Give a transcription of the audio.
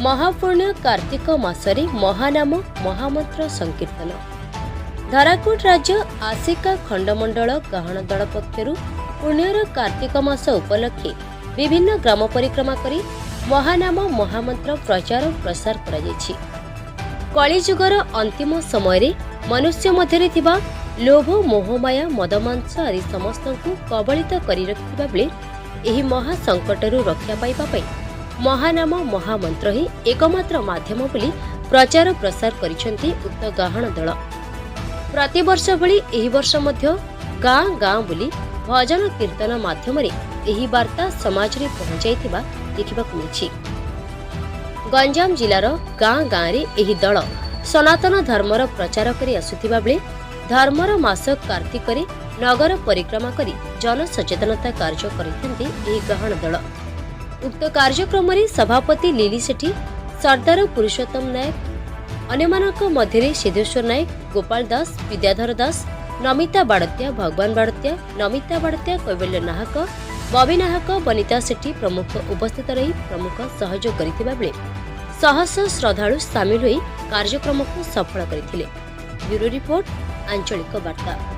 महापुण्य कार्तिक मासरे महानाम महामंत्र संकीर्तन। धराकोट राज्य आसिका खंडमंडल गाहण दल पक्षरु पुण्यर कार्तिक मास उपलक्षे विभिन्न ग्राम परिक्रमा करी महानाम महामंत्र प्रचार प्रसार करा जायछि। कलिजुगर अंतिम समय मनुष्य मध्य थिबा लोभ मोहमाया मदमांस आदि समस्त कबलित करी रखिबा बेले एही महासंकटरू रक्षा पाइबा पई महानाम महामंत्र ही एकमात्र माध्यम बोली प्रचार प्रसार करिसेंती उक्त गाहण दल। प्रतिवर्ष भली एही वर्ष मध्य गाँ गाँ बुली भजन कीर्तन माध्यम एही वार्ता समाज रे पहुंचाइथिबा देखिबाकु मिछि। गंजाम जिलार गाँ गाँ रे एही दल सनातन धर्मर प्रचार करी आसुथिबा बेले धर्मर मास कार्तिक रे नगर परिक्रमा करी जन सचेतनता कार्य करिसेंती एही गाहण दल। उक्त कार्यक्रम में सभापति लिली सेठी, सरदार पुरुषोत्तम नायक, अन्यमानक मध्य सिद्धेश्वर नायक, गोपाल दास, विद्याधर दास, नमिता बाड़त्या, भगवान बाड़त्या, नमिता बाड़त्या, कैवल्य नाहक, बबी नाहक, बनिता सेठी प्रमुख उपस्थित रही प्रमुख सहयोग करथिबा बेले शह शह श्रद्धालु सामिल होई कार्यक्रम को सफल करथिले। ब्यूरो रिपोर्ट, आंचलिक वार्ता।